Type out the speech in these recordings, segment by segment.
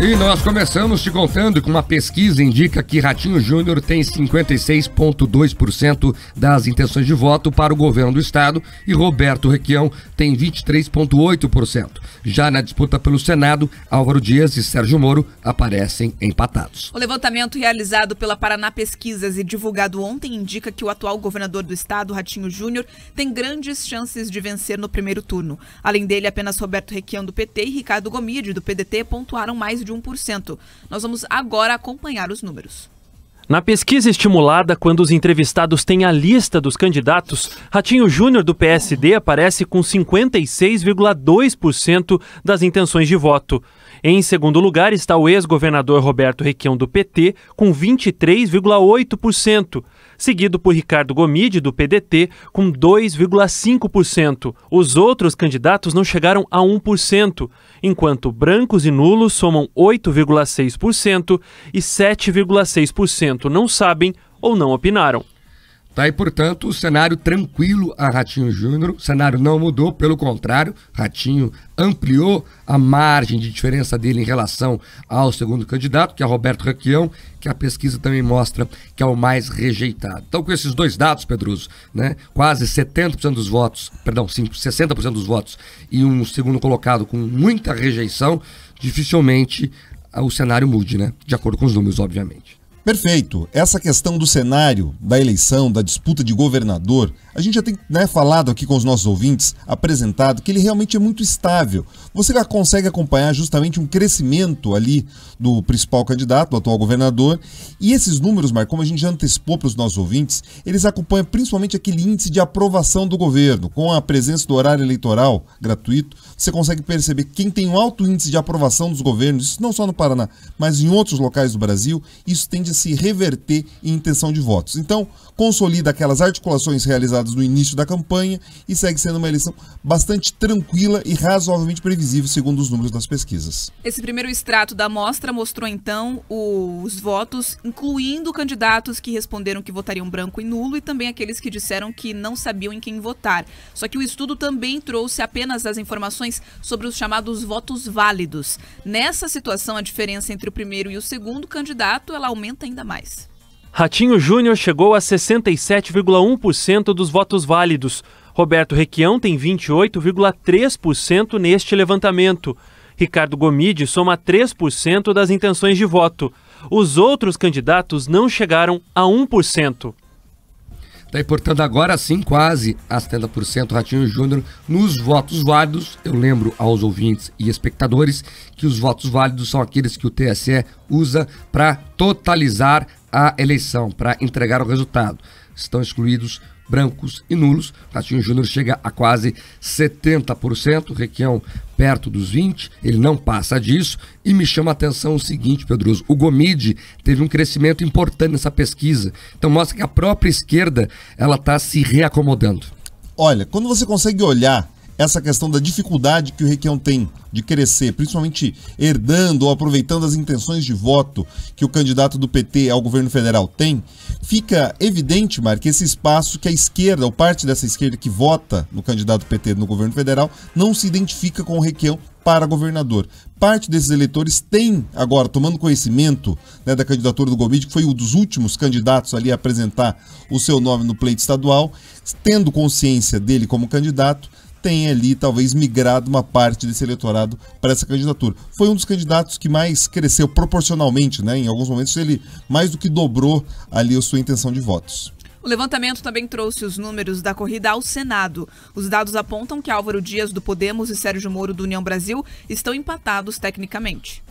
E nós começamos te contando que uma pesquisa indica que Ratinho Júnior tem 56,2% das intenções de voto para o governo do estado e Roberto Requião tem 23,8%. Já na disputa pelo Senado, Álvaro Dias e Sérgio Moro aparecem empatados. O levantamento realizado pela Paraná Pesquisas e divulgado ontem indica que o atual governador do estado, Ratinho Júnior, tem grandes chances de vencer no primeiro turno. Além dele, apenas Roberto Requião do PT e Ricardo Gomide do PDT pontuaram mais de 1%. Nós vamos agora acompanhar os números. Na pesquisa estimulada, quando os entrevistados têm a lista dos candidatos, Ratinho Júnior do PSD aparece com 56,2% das intenções de voto. Em segundo lugar está o ex-governador Roberto Requião do PT, com 23,8%, seguido por Ricardo Gomide do PDT, com 2,5%. Os outros candidatos não chegaram a 1%, enquanto brancos e nulos somam 8,6% e 7,6% não sabem ou não opinaram. Tá aí, portanto, o cenário tranquilo a Ratinho Júnior. O cenário não mudou, pelo contrário, Ratinho ampliou a margem de diferença dele em relação ao segundo candidato, que é Roberto Requião, que a pesquisa também mostra que é o mais rejeitado. Então, com esses dois dados, Pedroso, né, quase 70% dos votos, 60% dos votos e um segundo colocado com muita rejeição, dificilmente o cenário mude, né, de acordo com os números, obviamente. Perfeito. Essa questão do cenário, da eleição, da disputa de governador, a gente já tem falado aqui com os nossos ouvintes, apresentado que ele realmente é muito estável. Você já consegue acompanhar justamente um crescimento ali do principal candidato, do atual governador, e esses números, Marco, como a gente já antecipou para os nossos ouvintes, eles acompanham principalmente aquele índice de aprovação do governo. Com a presença do horário eleitoral gratuito, você consegue perceber quem tem um alto índice de aprovação dos governos, isso não só no Paraná, mas em outros locais do Brasil, isso tende a se reverter em intenção de votos. Então, consolida aquelas articulações realizadas no início da campanha e segue sendo uma eleição bastante tranquila e razoavelmente previsível, segundo os números das pesquisas. Esse primeiro extrato da amostra mostrou, então, os votos, incluindo candidatos que responderam que votariam branco e nulo e também aqueles que disseram que não sabiam em quem votar. Só que o estudo também trouxe apenas as informações sobre os chamados votos válidos. Nessa situação, a diferença entre o primeiro e o segundo candidato, ela aumenta ainda mais. Ratinho Júnior chegou a 67,1% dos votos válidos. Roberto Requião tem 28,3% neste levantamento. Ricardo Gomide soma 3% das intenções de voto. Os outros candidatos não chegaram a 1%. Daí, portanto, agora sim, quase a 70% Ratinho Júnior nos votos válidos. Eu lembro aos ouvintes e espectadores que os votos válidos são aqueles que o TSE usa para totalizar a eleição, para entregar o resultado. Estão excluídos brancos e nulos. Ratinho Júnior chega a quase 70%, Requião perto dos 20%, ele não passa disso. E me chama a atenção o seguinte, Pedroso, o Gomide teve um crescimento importante nessa pesquisa. Então mostra que a própria esquerda ela está se reacomodando. Olha, quando você consegue olhar essa questão da dificuldade que o Requião tem de crescer, principalmente herdando ou aproveitando as intenções de voto que o candidato do PT ao governo federal tem, fica evidente, Marco, que esse espaço que a esquerda, ou parte dessa esquerda que vota no candidato PT no governo federal, não se identifica com o Requião para governador. Parte desses eleitores tem agora, tomando conhecimento da candidatura do Gomide, que foi um dos últimos candidatos ali a apresentar o seu nome no pleito estadual, tendo consciência dele como candidato, tem ali talvez migrado uma parte desse eleitorado para essa candidatura. Foi um dos candidatos que mais cresceu proporcionalmente, em alguns momentos ele mais do que dobrou ali a sua intenção de votos. O levantamento também trouxe os números da corrida ao Senado. Os dados apontam que Álvaro Dias do Podemos e Sérgio Moro do União Brasil estão empatados tecnicamente.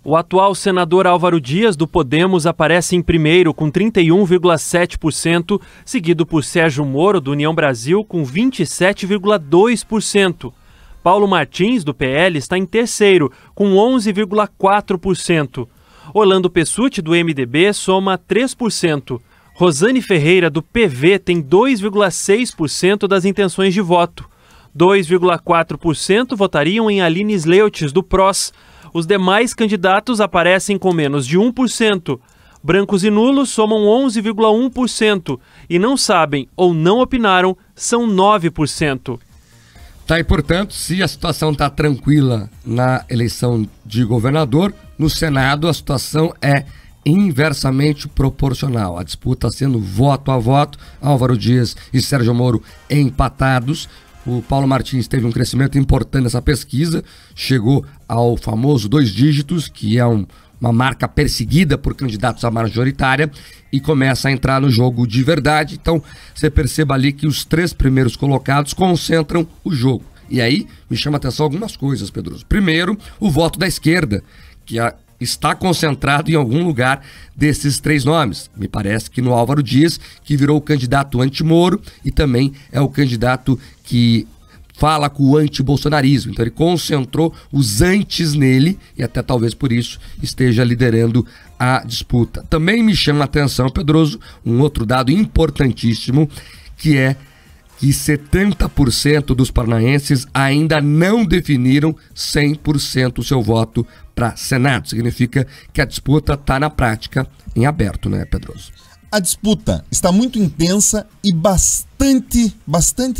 O atual senador Álvaro Dias, do Podemos, aparece em primeiro com 31,7%, seguido por Sérgio Moro, do União Brasil, com 27,2%. Paulo Martins, do PL, está em terceiro, com 11,4%. Orlando Pessutti, do MDB, soma 3%. Rosane Ferreira, do PV, tem 2,6% das intenções de voto. 2,4% votariam em Aline Sleutz, do PROS. Os demais candidatos aparecem com menos de 1%. Brancos e nulos somam 11,1% e não sabem ou não opinaram são 9%. Tá, e portanto, se a situação está tranquila na eleição de governador, no Senado a situação é inversamente proporcional. A disputa sendo voto a voto, Álvaro Dias e Sérgio Moro empatados. O Paulo Martins teve um crescimento importante nessa pesquisa, chegou ao famoso 2 dígitos, que é uma marca perseguida por candidatos à majoritária, e começa a entrar no jogo de verdade. Então, você perceba ali que os 3 primeiros colocados concentram o jogo. E aí, me chama a atenção algumas coisas, Pedroso. Primeiro, o voto da esquerda, que está concentrado em algum lugar desses 3 nomes. Me parece que no Álvaro Dias, que virou o candidato anti-Moro e também é o candidato que fala com o anti-bolsonarismo. Então ele concentrou os antes nele e até talvez por isso esteja liderando a disputa. Também me chama a atenção, Pedroso, um outro dado importantíssimo, que é que 70% dos paranaenses ainda não definiram 100% o seu voto para Senado. Significa que a disputa está na prática em aberto, né, Pedroso? A disputa está muito intensa e bastante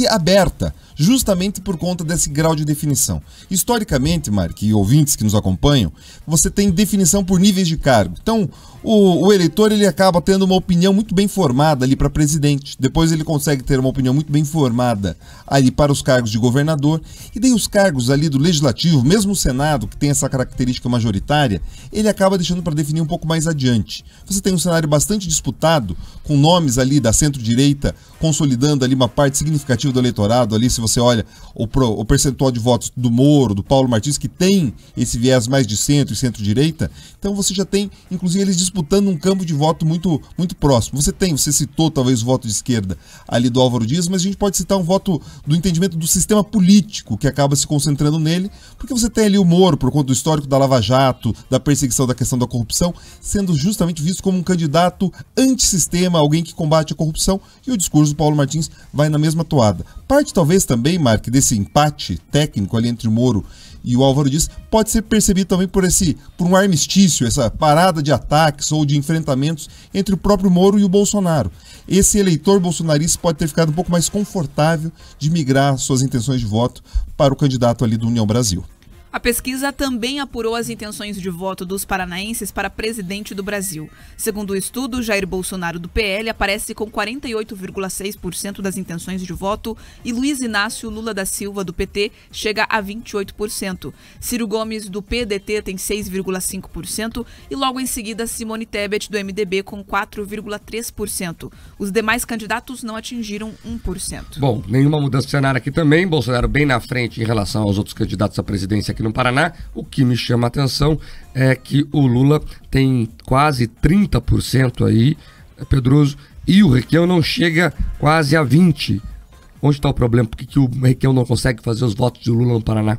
aberta, justamente por conta desse grau de definição. Historicamente, Mark, e ouvintes que nos acompanham, você tem definição por níveis de cargo. Então, o eleitor ele acaba tendo uma opinião muito bem formada ali para presidente, depois ele consegue ter uma opinião muito bem formada ali para os cargos de governador, e daí os cargos ali do legislativo, mesmo o Senado, que tem essa característica majoritária, ele acaba deixando para definir um pouco mais adiante. Você tem um cenário bastante disputado, com nomes ali da centro-direita consolidando ali uma parte significativa do eleitorado, ali se você olha o percentual de votos do Moro, do Paulo Martins, que tem esse viés mais de centro e centro-direita, então você já tem, inclusive, eles disputando um campo de voto muito próximo. Você citou talvez o voto de esquerda ali do Álvaro Dias, mas a gente pode citar um voto do entendimento do sistema político que acaba se concentrando nele, porque você tem ali o Moro, por conta do histórico da Lava Jato, da perseguição da questão da corrupção, sendo justamente visto como um candidato antissistema, alguém que combate a corrupção, e o discurso do Paulo Martins vai na mesma toada. Parte talvez também, Mark, desse empate técnico ali entre o Moro e o Álvaro Dias pode ser percebido também por um armistício, essa parada de ataques ou de enfrentamentos entre o próprio Moro e o Bolsonaro. Esse eleitor bolsonarista pode ter ficado um pouco mais confortável de migrar suas intenções de voto para o candidato ali do União Brasil. A pesquisa também apurou as intenções de voto dos paranaenses para presidente do Brasil. Segundo o estudo, Jair Bolsonaro do PL aparece com 48,6% das intenções de voto e Luiz Inácio Lula da Silva do PT chega a 28%. Ciro Gomes do PDT tem 6,5% e logo em seguida Simone Tebet do MDB com 4,3%. Os demais candidatos não atingiram 1%. Bom, nenhuma mudança de cenário aqui também. Bolsonaro bem na frente em relação aos outros candidatos à presidência aqui no Paraná. O que me chama a atenção é que o Lula tem quase 30% aí, Pedroso, e o Requião não chega quase a 20%. Onde está o problema? Por que o Requião não consegue fazer os votos de Lula no Paraná?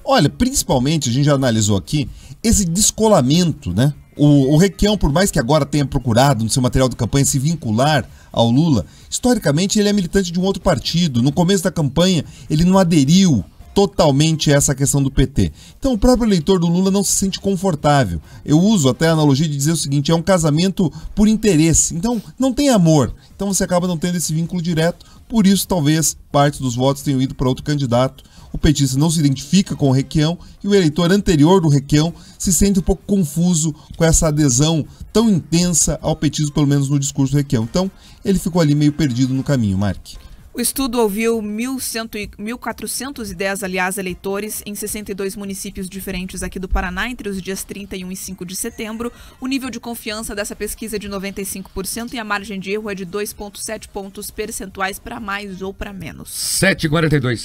Olha, principalmente, a gente já analisou aqui, esse descolamento, né? O Requião, por mais que agora tenha procurado no seu material de campanha se vincular ao Lula, historicamente ele é militante de um outro partido. No começo da campanha ele não aderiu totalmente essa questão do PT. Então o próprio eleitor do Lula não se sente confortável. Eu uso até a analogia de dizer o seguinte, é um casamento por interesse, então não tem amor, então você acaba não tendo esse vínculo direto, por isso talvez parte dos votos tenham ido para outro candidato. O petista não se identifica com o Requião e o eleitor anterior do Requião se sente um pouco confuso com essa adesão tão intensa ao petismo, pelo menos no discurso do Requião. Então ele ficou ali meio perdido no caminho, Mark. O estudo ouviu 1.410, aliás, eleitores em 62 municípios diferentes aqui do Paraná entre os dias 31 e 5 de setembro. O nível de confiança dessa pesquisa é de 95% e a margem de erro é de 2,7 pontos percentuais para mais ou para menos. 7h42.